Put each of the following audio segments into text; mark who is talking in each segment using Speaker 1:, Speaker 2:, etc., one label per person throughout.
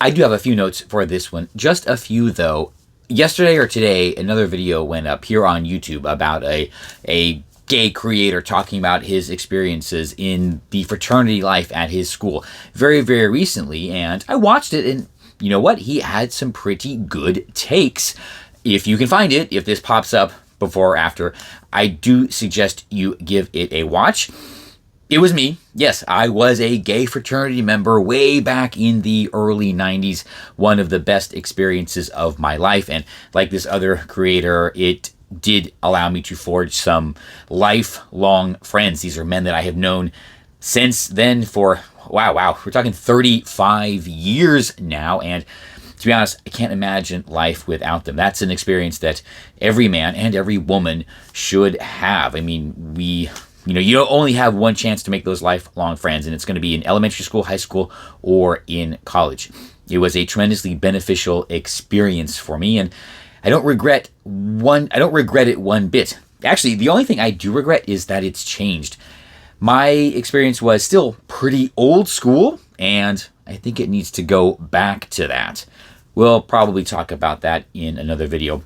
Speaker 1: I do have a few notes for this one. Just a few, though. Yesterday or today, another video went up here on YouTube about a gay creator talking about his experiences in the fraternity life at his school very, very recently. And I watched it, and you know what? He had some pretty good takes. If you can find it, if this pops up before or after, I do suggest you give it a watch. It was me. Yes, I was a gay fraternity member way back in the early 90s. One of the best experiences of my life. And like this other creator, it did allow me to forge some lifelong friends. These are men that I have known since then for, wow, we're talking 35 years now. And to be honest, I can't imagine life without them. That's an experience that every man and every woman should have. I mean, you only have one chance to make those lifelong friends, and it's going to be in elementary school, high school, or in college. It was a tremendously beneficial experience for me, and I don't regret it one bit. Actually, the only thing I do regret is that it's changed. My experience was still pretty old school, and I think it needs to go back to that. We'll probably talk about that in another video.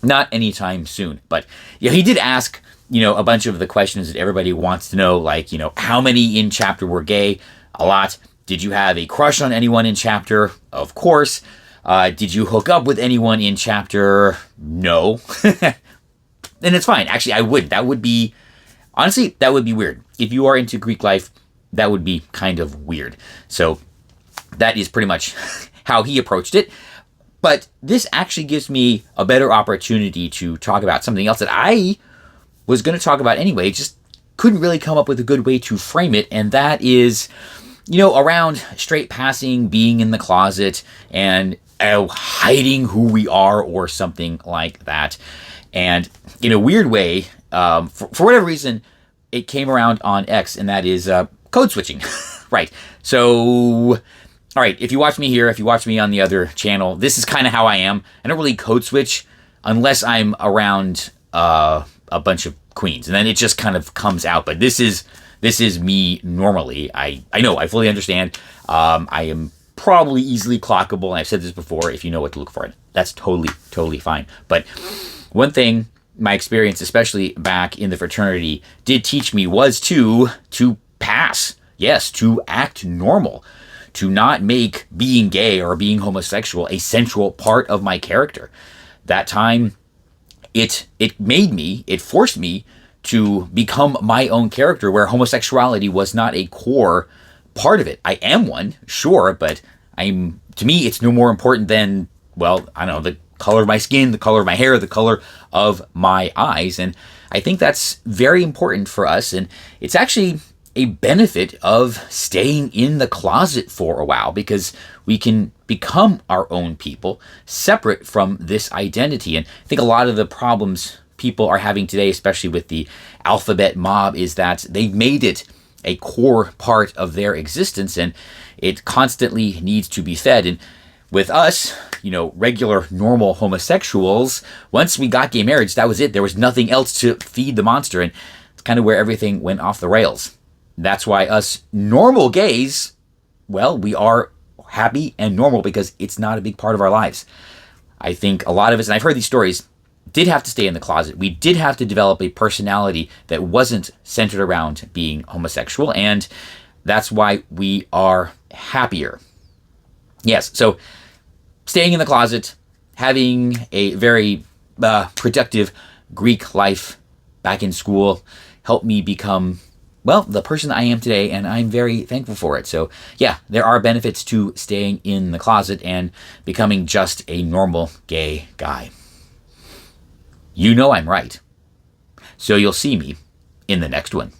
Speaker 1: Not anytime soon, but yeah, he did ask, a bunch of the questions that everybody wants to know, like, how many in chapter were gay? A lot. Did you have a crush on anyone in chapter? Of course. Did you hook up with anyone in chapter? No. And it's fine. Actually, I wouldn't. That would be weird. If you are into Greek life, that would be kind of weird. So that is pretty much how he approached it. But this actually gives me a better opportunity to talk about something else that I was going to talk about anyway, just couldn't really come up with a good way to frame it, and that is, around straight passing, being in the closet, and hiding who we are or something like that. And in a weird way, for whatever reason, it came around on X, and that is code switching. Right. So, all right, if you watch me here, if you watch me on the other channel, this is kind of how I am. I don't really code switch unless I'm around a bunch of queens, and then it just kind of comes out. But this is me normally. I know, I fully understand. I am probably easily clockable, and I've said this before. If you know what to look for, that's totally fine. But one thing my experience, especially back in the fraternity, did teach me was to pass. Yes, to act normal, to not make being gay or being homosexual a central part of my character. That time, it forced me to become my own character, where homosexuality was not a core part of it. I am one, sure, but to me, it's no more important than, the color of my skin, the color of my hair, the color of my eyes. And I think that's very important for us. And it's actually a benefit of staying in the closet for a while, because we can become our own people separate from this identity. And I think a lot of the problems people are having today, especially with the alphabet mob, is that they've made it a core part of their existence, and it constantly needs to be fed. And with us, regular, normal homosexuals, once we got gay marriage, that was it. There was nothing else to feed the monster, and it's kind of where everything went off the rails. That's why us normal gays, we are happy and normal because it's not a big part of our lives. I think a lot of us, and I've heard these stories, did have to stay in the closet. We did have to develop a personality that wasn't centered around being homosexual, and that's why we are happier. Yes, so staying in the closet, having a very productive Greek life back in school helped me become, the person I am today, and I'm very thankful for it. So yeah, there are benefits to staying in the closet and becoming just a normal gay guy. I'm right. So you'll see me in the next one.